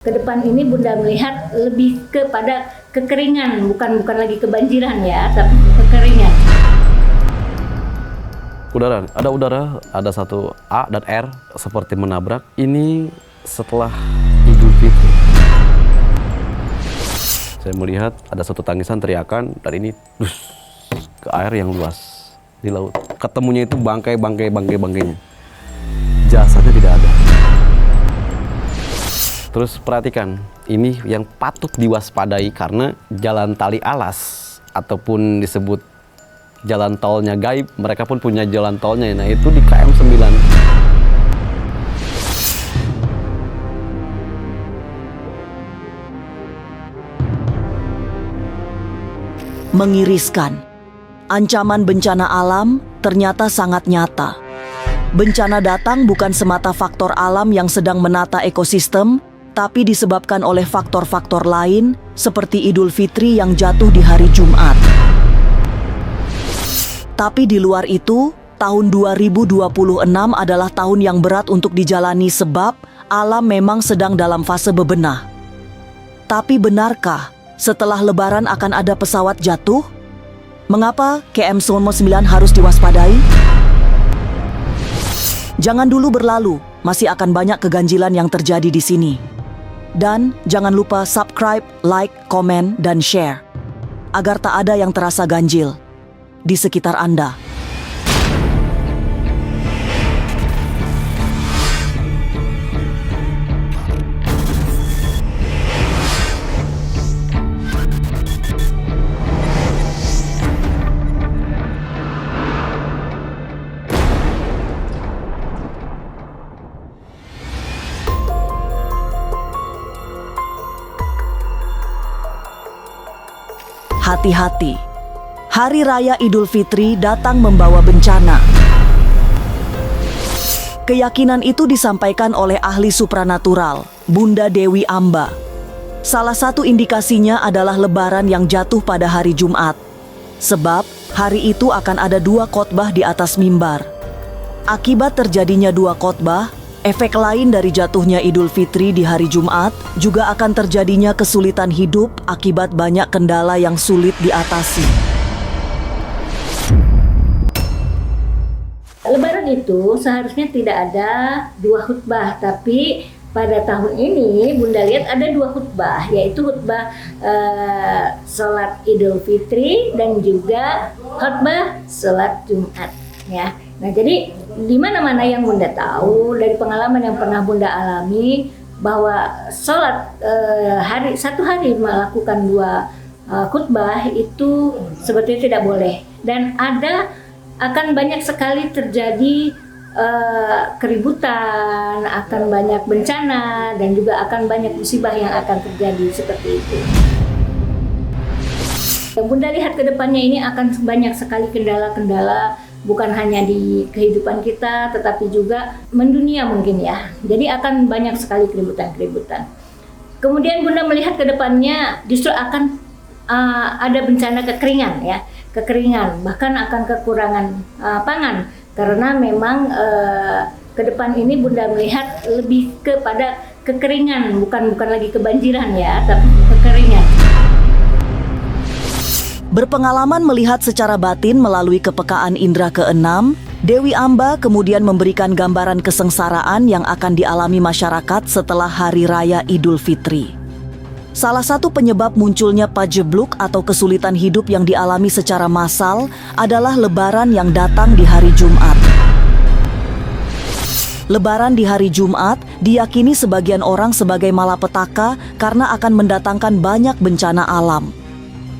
Ke depan ini Bunda melihat lebih kepada kekeringan, bukan lagi kebanjiran ya, tapi kekeringan. Udara, ada satu A dan R seperti menabrak. Ini setelah Idul Fitri. Saya melihat ada satu tangisan, teriakan, dan ini ke air yang luas di laut. Ketemunya itu bangkainya. Jasadnya tidak ada. Terus perhatikan, ini yang patut diwaspadai karena jalan tali alas ataupun disebut jalan tolnya gaib, mereka pun punya jalan tolnya. Nah, itu di KM 9. Mengiriskan. Ancaman bencana alam ternyata sangat nyata. Bencana datang bukan semata faktor alam yang sedang menata ekosistem, tapi disebabkan oleh faktor-faktor lain seperti Idul Fitri yang jatuh di hari Jumat. Tapi di luar itu, tahun 2026 adalah tahun yang berat untuk dijalani sebab alam memang sedang dalam fase bebenah. Tapi benarkah setelah Lebaran akan ada pesawat jatuh? Mengapa KM 9 harus diwaspadai? Jangan dulu berlalu, masih akan banyak keganjilan yang terjadi di sini. Dan jangan lupa subscribe, like, komen, dan share agar tak ada yang terasa ganjil di sekitar Anda. Hati-hati, Hari Raya Idul Fitri datang membawa bencana. Keyakinan itu disampaikan oleh ahli supranatural, Bunda Dewi Amba. Salah satu indikasinya adalah Lebaran yang jatuh pada hari Jumat. Sebab hari itu akan ada 2 khotbah di atas mimbar. Akibat terjadinya 2 khotbah, efek lain dari jatuhnya Idul Fitri di hari Jumat juga akan terjadinya kesulitan hidup akibat banyak kendala yang sulit diatasi. Lebaran itu seharusnya tidak ada 2 khutbah, tapi pada tahun ini Bunda lihat ada 2 khutbah, yaitu khutbah sholat Idul Fitri dan juga khutbah sholat Jumat ya. Nah, jadi di mana-mana yang Bunda tahu dari pengalaman yang pernah Bunda alami bahwa sholat satu hari melakukan 2 khutbah itu sebetulnya tidak boleh, dan akan banyak sekali terjadi keributan, akan banyak bencana, dan juga akan banyak musibah yang akan terjadi seperti itu. Yang Bunda lihat ke depannya ini akan banyak sekali kendala-kendala, bukan hanya di kehidupan kita, tetapi juga mendunia mungkin ya. Jadi akan banyak sekali keributan-keributan. Kemudian Bunda melihat ke depannya justru akan ada bencana kekeringan ya. Kekeringan, bahkan akan kekurangan pangan. Karena memang ke depan ini Bunda melihat lebih kepada kekeringan, bukan lagi kebanjiran ya, tapi kekeringan. Berpengalaman melihat secara batin melalui kepekaan indera ke-6, Dewi Amba kemudian memberikan gambaran kesengsaraan yang akan dialami masyarakat setelah Hari Raya Idul Fitri. Salah satu penyebab munculnya pajebluk atau kesulitan hidup yang dialami secara massal adalah Lebaran yang datang di hari Jumat. Lebaran di hari Jumat diyakini sebagian orang sebagai malapetaka karena akan mendatangkan banyak bencana alam.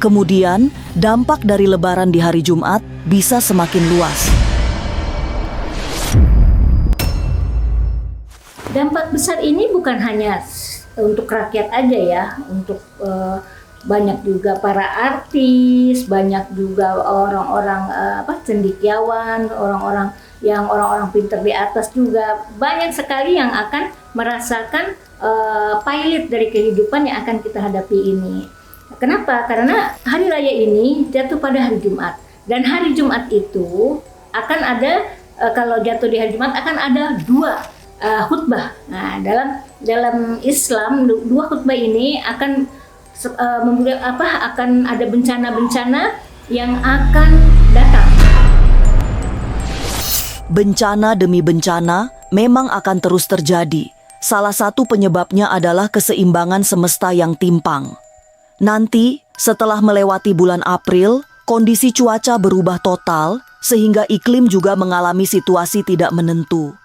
Kemudian, dampak dari Lebaran di hari Jumat bisa semakin luas. Dampak besar ini bukan hanya untuk rakyat aja ya, untuk banyak juga para artis, banyak juga orang-orang cendekiawan, orang-orang pintar di atas juga. Banyak sekali yang akan merasakan pahit dari kehidupan yang akan kita hadapi ini. Kenapa? Karena hari raya ini jatuh pada hari Jumat, dan hari Jumat itu akan ada kalau jatuh di hari Jumat akan ada 2 khutbah. Nah, dalam dalam Islam dua khutbah ini akan akan ada bencana-bencana yang akan datang. Bencana demi bencana memang akan terus terjadi. Salah satu penyebabnya adalah keseimbangan semesta yang timpang. Nanti, setelah melewati bulan April, kondisi cuaca berubah total sehingga iklim juga mengalami situasi tidak menentu.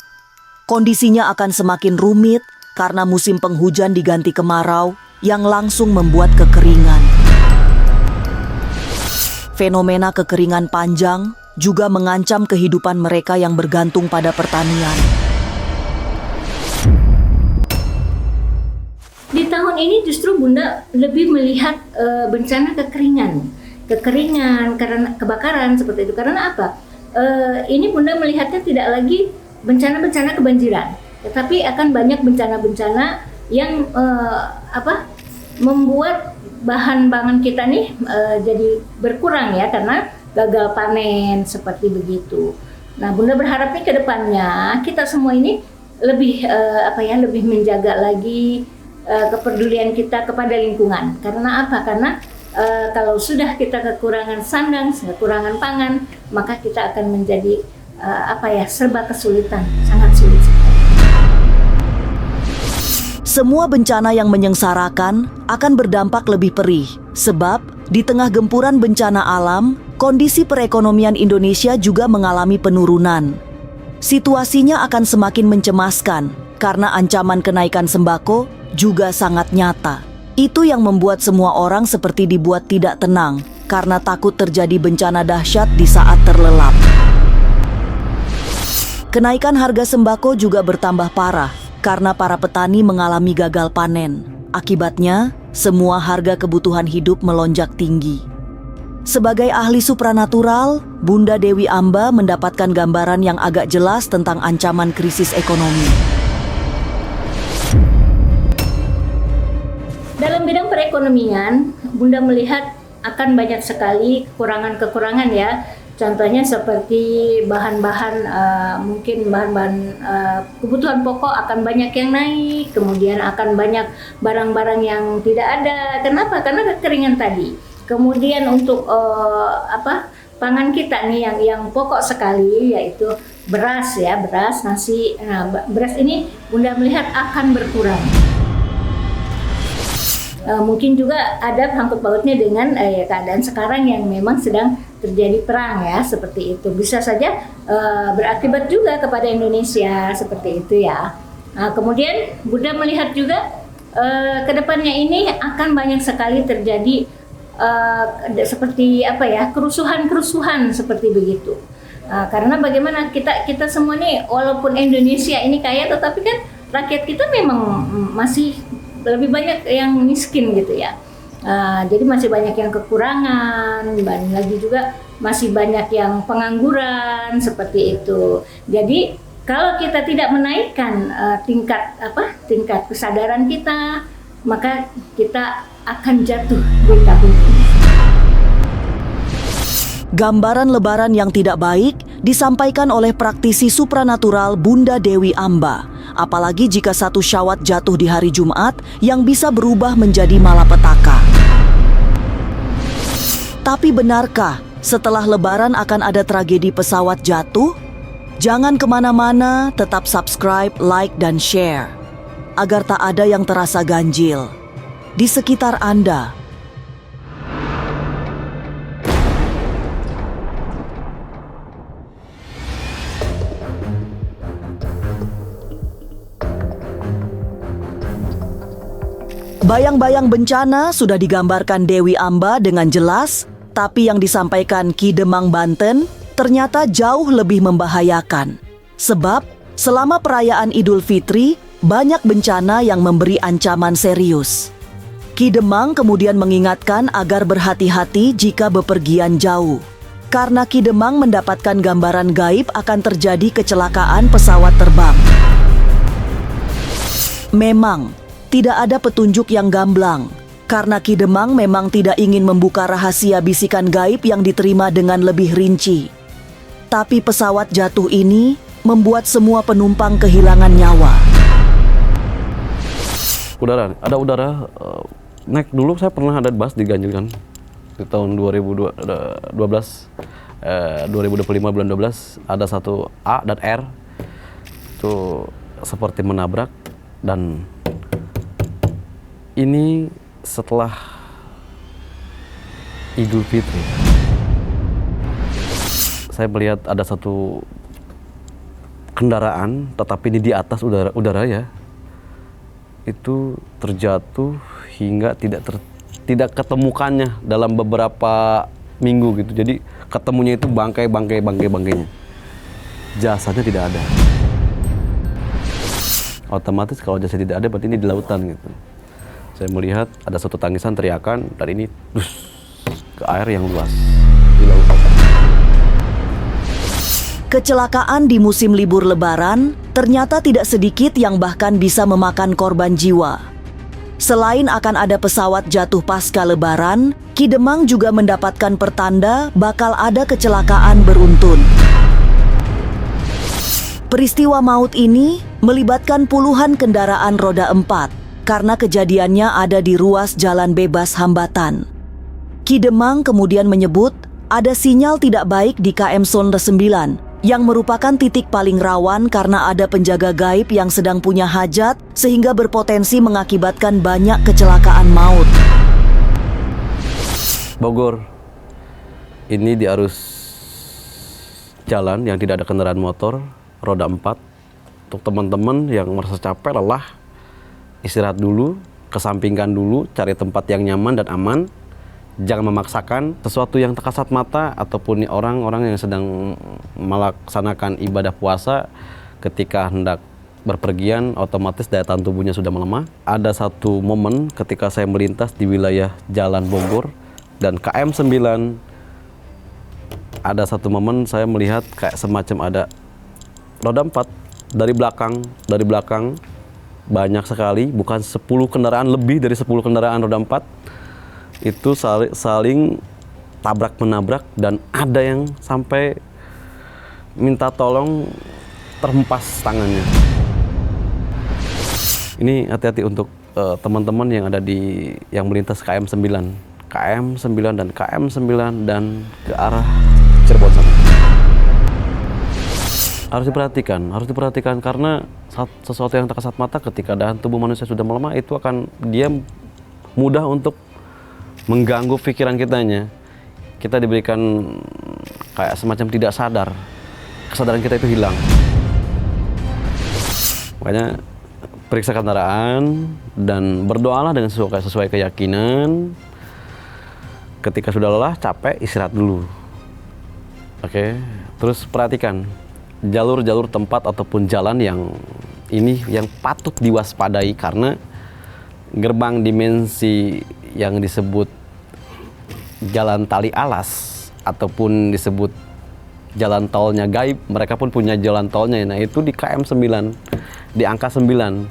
Kondisinya akan semakin rumit karena musim penghujan diganti kemarau yang langsung membuat kekeringan. Fenomena kekeringan panjang juga mengancam kehidupan mereka yang bergantung pada pertanian. Di tahun ini justru Bunda lebih melihat bencana kekeringan karena kebakaran seperti itu. Karena apa? Ini Bunda melihatnya tidak lagi bencana-bencana kebanjiran, tetapi akan banyak bencana-bencana yang membuat bahan pangan kita nih jadi berkurang ya karena gagal panen seperti begitu. Nah, Bunda berharap nih ke depannya kita semua ini lebih lebih menjaga lagi kepedulian kita kepada lingkungan. Karena apa? Karena kalau sudah kita kekurangan sandang, kekurangan pangan, maka kita akan menjadi serba kesulitan, sangat sulit. Semua bencana yang menyengsarakan akan berdampak lebih perih, sebab di tengah gempuran bencana alam, kondisi perekonomian Indonesia juga mengalami penurunan. Situasinya akan semakin mencemaskan karena ancaman kenaikan sembako juga sangat nyata. Itu yang membuat semua orang seperti dibuat tidak tenang karena takut terjadi bencana dahsyat di saat terlelap. Kenaikan harga sembako juga bertambah parah karena para petani mengalami gagal panen. Akibatnya, semua harga kebutuhan hidup melonjak tinggi. Sebagai ahli supranatural, Bunda Dewi Amba mendapatkan gambaran yang agak jelas tentang ancaman krisis ekonomi. Dalam bidang perekonomian, Bunda melihat akan banyak sekali kekurangan-kekurangan ya. Contohnya seperti bahan-bahan kebutuhan pokok akan banyak yang naik, kemudian akan banyak barang-barang yang tidak ada. Kenapa? Karena kekeringan tadi. Kemudian untuk pangan kita nih yang pokok sekali yaitu beras, nasi. Nah, beras ini Bunda melihat akan berkurang. Mungkin juga ada sangkut pautnya dengan keadaan sekarang yang memang sedang terjadi perang ya, seperti itu. Bisa saja berakibat juga kepada Indonesia seperti itu ya. Nah, kemudian Bunda melihat juga kedepannya ini akan banyak sekali terjadi seperti kerusuhan seperti begitu. Karena bagaimana kita semua nih, walaupun Indonesia ini kaya, tetapi kan rakyat kita memang masih lebih banyak yang miskin gitu ya. Jadi masih banyak yang kekurangan, dan lagi juga masih banyak yang pengangguran seperti itu. Jadi kalau kita tidak menaikkan tingkat kesadaran kita, maka kita akan jatuh di tahun ini. Gambaran lebaran yang tidak baik disampaikan oleh praktisi supranatural Bunda Dewi Amba. Apalagi jika satu Syawal jatuh di hari Jumat yang bisa berubah menjadi malapetaka. Tapi benarkah setelah lebaran akan ada tragedi pesawat jatuh? Jangan kemana-mana, tetap subscribe, like, dan share agar tak ada yang terasa ganjil di sekitar Anda. Bayang-bayang bencana sudah digambarkan Dewi Amba dengan jelas, tapi yang disampaikan Ki Demang Banten ternyata jauh lebih membahayakan. Sebab selama perayaan Idul Fitri, banyak bencana yang memberi ancaman serius. Ki Demang kemudian mengingatkan agar berhati-hati jika bepergian jauh. Karena Ki Demang mendapatkan gambaran gaib akan terjadi kecelakaan pesawat terbang. Memang, tidak ada petunjuk yang gamblang, karena Ki Demang memang tidak ingin membuka rahasia bisikan gaib yang diterima dengan lebih rinci. Tapi pesawat jatuh ini membuat semua penumpang kehilangan nyawa. Udara, ada udara. Naik dulu saya pernah ada bus diganjil kan di tahun 2012, 2025 bulan 12 ada satu A dan R itu seperti menabrak, dan ini setelah Idul Fitri. Saya melihat ada satu kendaraan, tetapi ini di atas udara ya, itu terjatuh hingga tidak ketemukannya dalam beberapa minggu gitu. Jadi ketemunya itu bangkainya. Jasanya tidak ada. Otomatis kalau jasa tidak ada berarti ini di lautan gitu. Saya melihat ada satu tangisan, teriakan, dan ini ke air yang luas di lautan. Kecelakaan di musim libur Lebaran ternyata tidak sedikit yang bahkan bisa memakan korban jiwa. Selain akan ada pesawat jatuh pasca Lebaran, Ki Demang juga mendapatkan pertanda bakal ada kecelakaan beruntun. Peristiwa maut ini melibatkan puluhan kendaraan roda 4 karena kejadiannya ada di ruas jalan bebas hambatan. Ki Demang kemudian menyebut ada sinyal tidak baik di KM Sonde 9 yang merupakan titik paling rawan karena ada penjaga gaib yang sedang punya hajat sehingga berpotensi mengakibatkan banyak kecelakaan maut. Bogor, ini di arus jalan yang tidak ada kendaraan motor, roda 4. Untuk teman-teman yang merasa capek, lelah, istirahat dulu, kesampingkan dulu, cari tempat yang nyaman dan aman. Jangan memaksakan sesuatu yang terkasat mata ataupun orang-orang yang sedang melaksanakan ibadah puasa ketika hendak berpergian, otomatis daya tahan tubuhnya sudah melemah. Ada satu momen ketika saya melintas di wilayah Jalan Bogor dan KM 9, ada satu momen saya melihat kayak semacam ada roda 4 dari belakang banyak sekali, bukan 10 kendaraan, lebih dari 10 kendaraan roda 4 itu saling tabrak-menabrak, dan ada yang sampai minta tolong terhempas tangannya. Ini hati-hati untuk teman-teman yang ada yang melintas KM 9 dan KM 9 dan ke arah Cirebon sana. Harus diperhatikan karena sesuatu yang terkasat mata ketika daya tubuh manusia sudah melemah itu dia mudah untuk mengganggu pikiran kitanya. Kita diberikan kayak semacam tidak sadar, kesadaran kita itu hilang. Makanya periksa kendaraan dan berdoalah dengan sesuai keyakinan. Ketika sudah lelah, capek, istirahat dulu. Oke, terus perhatikan jalur-jalur tempat ataupun jalan yang patut diwaspadai karena gerbang dimensi yang disebut jalan tali alas ataupun disebut jalan tolnya gaib, mereka pun punya jalan tolnya. Nah, itu di KM 9, di angka 9.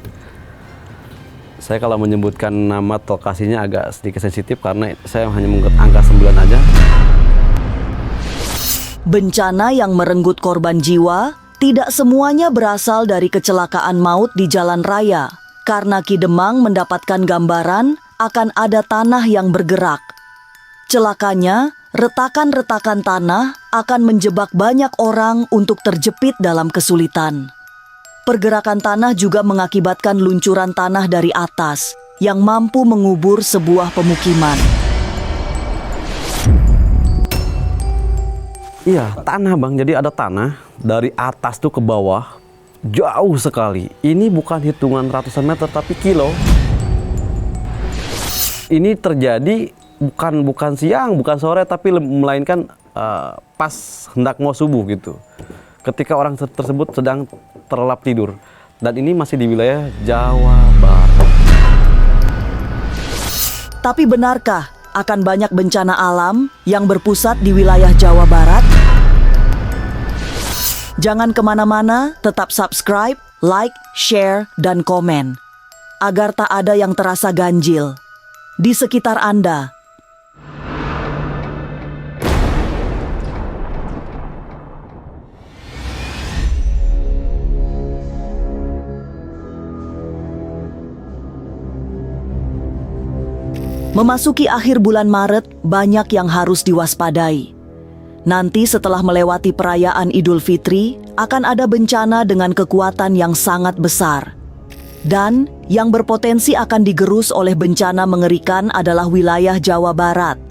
Saya kalau menyebutkan nama lokasinya agak sedikit sensitif karena saya hanya mengangkat angka 9 aja. Bencana yang merenggut korban jiwa tidak semuanya berasal dari kecelakaan maut di jalan raya, karena Ki Demang mendapatkan gambaran akan ada tanah yang bergerak. Celakanya, retakan-retakan tanah akan menjebak banyak orang untuk terjepit dalam kesulitan. Pergerakan tanah juga mengakibatkan luncuran tanah dari atas yang mampu mengubur sebuah pemukiman. Iya, tanah Bang. Jadi ada tanah dari atas tuh ke bawah, jauh sekali. Ini bukan hitungan ratusan meter tapi kilo. Ini terjadi bukan siang, bukan sore, tapi melainkan pas hendak mau subuh gitu. Ketika orang tersebut sedang terlelap tidur. Dan ini masih di wilayah Jawa Barat. Tapi benarkah akan banyak bencana alam yang berpusat di wilayah Jawa Barat? Jangan kemana-mana, tetap subscribe, like, share, dan komen. Agar tak ada yang terasa ganjil di sekitar Anda. Memasuki akhir bulan Maret, banyak yang harus diwaspadai. Nanti setelah melewati perayaan Idul Fitri, akan ada bencana dengan kekuatan yang sangat besar. Dan yang berpotensi akan digerus oleh bencana mengerikan adalah wilayah Jawa Barat.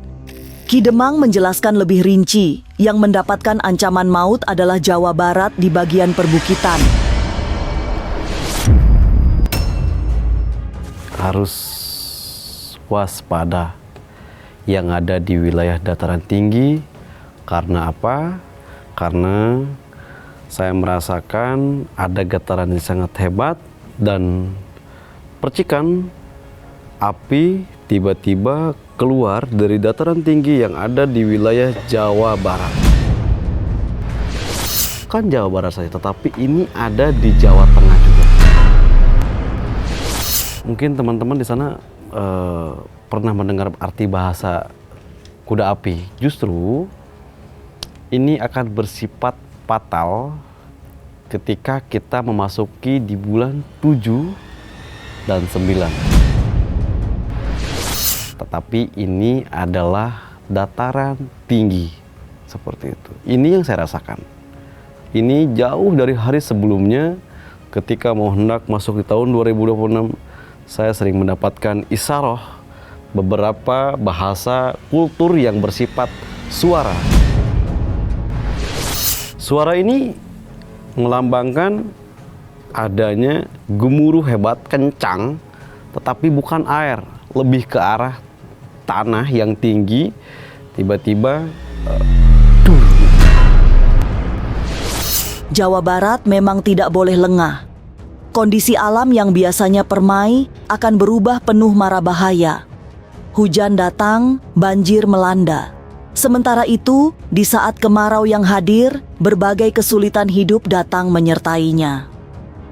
Ki Demang menjelaskan lebih rinci, yang mendapatkan ancaman maut adalah Jawa Barat di bagian perbukitan. Harus waspada yang ada di wilayah dataran tinggi. Karena apa? Karena saya merasakan ada getaran yang sangat hebat dan percikan api tiba-tiba keluar dari dataran tinggi yang ada di wilayah Jawa Barat. Kan Jawa Barat saja, tetapi ini ada di Jawa Tengah juga. Mungkin teman-teman di sana pernah mendengar arti bahasa kuda api. Justru ini akan bersifat fatal ketika kita memasuki di bulan 7 dan 9. Tetapi ini adalah dataran tinggi seperti itu. Ini yang saya rasakan. Ini jauh dari hari sebelumnya ketika mau hendak masuk di tahun 2026. Saya sering mendapatkan isaroh beberapa bahasa kultur yang bersifat suara. Suara ini melambangkan adanya gemuruh hebat, kencang, tetapi bukan air, lebih ke arah tanah yang tinggi, tiba-tiba Jawa Barat memang tidak boleh lengah. Kondisi alam yang biasanya permai akan berubah penuh mara bahaya. Hujan datang, banjir melanda. Sementara itu, di saat kemarau yang hadir, berbagai kesulitan hidup datang menyertainya.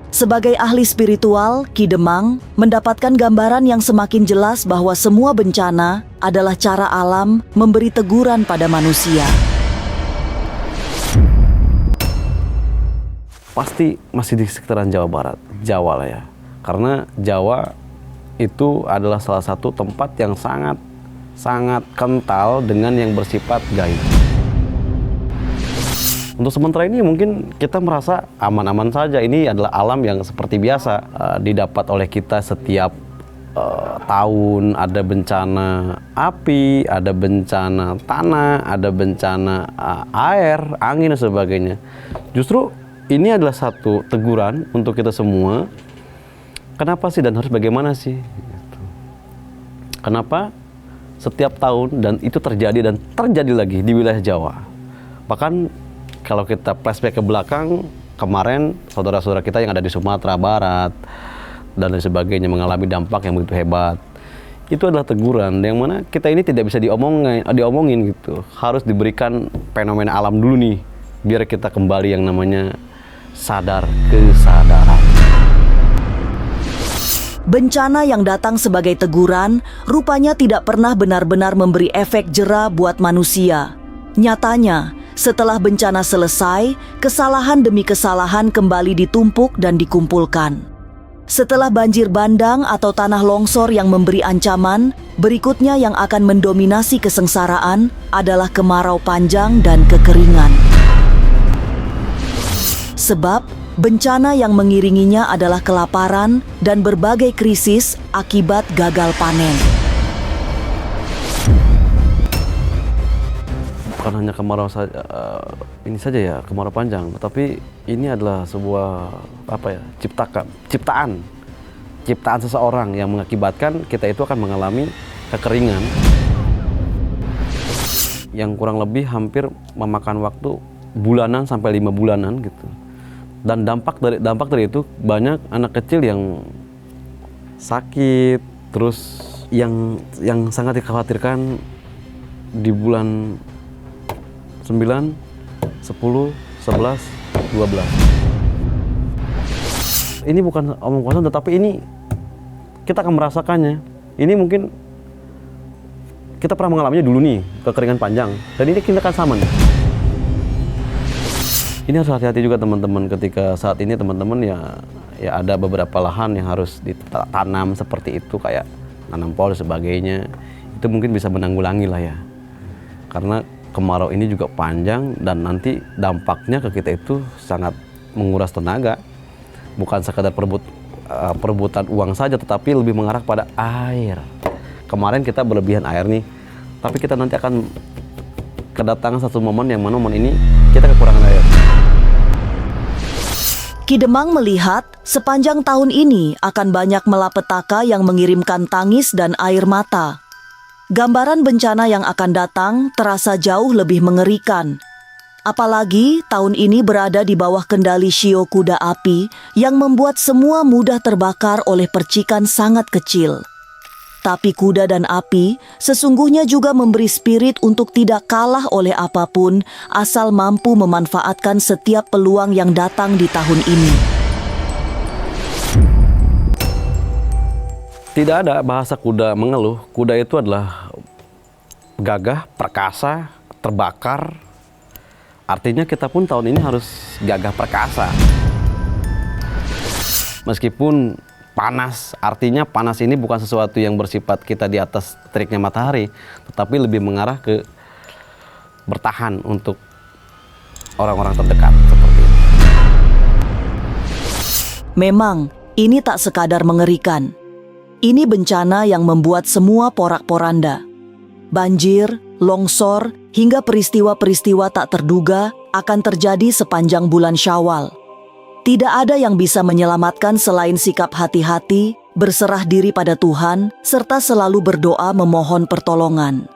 Sebagai ahli spiritual, Ki Demang mendapatkan gambaran yang semakin jelas bahwa semua bencana adalah cara alam memberi teguran pada manusia. Pasti masih di sekitaran Jawa Barat, Jawa lah ya. Karena Jawa itu adalah salah satu tempat yang sangat kental dengan yang bersifat gaib. Untuk sementara ini mungkin kita merasa aman-aman saja. Ini adalah alam yang seperti biasa didapat oleh kita setiap tahun. Ada bencana api, ada bencana tanah, ada bencana air, angin dan sebagainya. Justru ini adalah satu teguran untuk kita semua. Kenapa sih dan harus bagaimana sih? Kenapa setiap tahun dan itu terjadi dan terjadi lagi di wilayah Jawa? Bahkan kalau kita flashback ke belakang, kemarin saudara-saudara kita yang ada di Sumatera Barat dan lain sebagainya mengalami dampak yang begitu hebat. Itu adalah teguran yang mana kita ini tidak bisa diomongin gitu. Harus diberikan fenomena alam dulu nih, biar kita kembali yang namanya sadar kesadaran. Bencana yang datang sebagai teguran rupanya tidak pernah benar-benar memberi efek jera buat manusia. Nyatanya, setelah bencana selesai, kesalahan demi kesalahan kembali ditumpuk dan dikumpulkan. Setelah banjir bandang atau tanah longsor yang memberi ancaman, berikutnya yang akan mendominasi kesengsaraan adalah kemarau panjang dan kekeringan. Sebab bencana yang mengiringinya adalah kelaparan dan berbagai krisis akibat gagal panen. Bukan hanya kemarau saja, ini saja ya kemarau panjang, tapi ini adalah sebuah ciptaan seseorang yang mengakibatkan kita itu akan mengalami kekeringan yang kurang lebih hampir memakan waktu bulanan sampai 5 bulanan gitu. Dan dampak dari itu banyak anak kecil yang sakit, terus yang sangat dikhawatirkan di bulan 9, 10, 11, 12. Ini bukan omong kosong, tetapi ini kita akan merasakannya. Ini mungkin kita pernah mengalaminya dulu nih, kekeringan panjang. Dan ini kita akan sama nih. Ini harus hati-hati juga teman-teman ketika saat ini teman-teman ya ada beberapa lahan yang harus ditanam seperti itu, kayak nanam pohon dan sebagainya. itu mungkin bisa menanggulangi lah ya. Karena kemarau ini juga panjang dan nanti dampaknya ke kita itu sangat menguras tenaga. Bukan sekadar perebutan uang saja, tetapi lebih mengarah pada air. Kemarin kita berlebihan air nih, tapi kita nanti akan kedatangan satu momen yang mana momen ini kita kekurangan air. Ki Demang melihat sepanjang tahun ini akan banyak malapetaka yang mengirimkan tangis dan air mata. Gambaran bencana yang akan datang terasa jauh lebih mengerikan. Apalagi tahun ini berada di bawah kendali shio kuda api yang membuat semua mudah terbakar oleh percikan sangat kecil. Tapi kuda dan api sesungguhnya juga memberi spirit untuk tidak kalah oleh apapun asal mampu memanfaatkan setiap peluang yang datang di tahun ini. Tidak ada bahasa kuda mengeluh. Kuda itu adalah gagah, perkasa, terbakar. Artinya kita pun tahun ini harus gagah perkasa. Meskipun panas, artinya panas ini bukan sesuatu yang bersifat kita di atas teriknya matahari, tetapi lebih mengarah ke bertahan untuk orang-orang terdekat seperti itu. Memang, ini tak sekadar mengerikan. Ini bencana yang membuat semua porak-poranda. Banjir, longsor, hingga peristiwa-peristiwa tak terduga akan terjadi sepanjang bulan Syawal. Tidak ada yang bisa menyelamatkan selain sikap hati-hati, berserah diri pada Tuhan, serta selalu berdoa memohon pertolongan.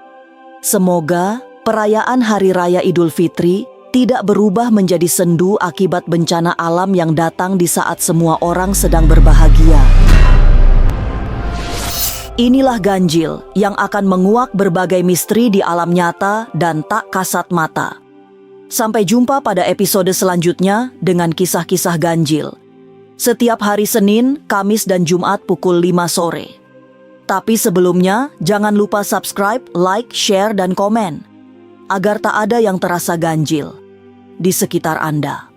Semoga perayaan Hari Raya Idul Fitri tidak berubah menjadi sendu akibat bencana alam yang datang di saat semua orang sedang berbahagia. Inilah ganjil yang akan menguak berbagai misteri di alam nyata dan tak kasat mata. Sampai jumpa pada episode selanjutnya dengan kisah-kisah ganjil. Setiap hari Senin, Kamis, dan Jumat pukul 5 sore. Tapi sebelumnya, jangan lupa subscribe, like, share, dan komen. Agar tak ada yang terasa ganjil di sekitar Anda.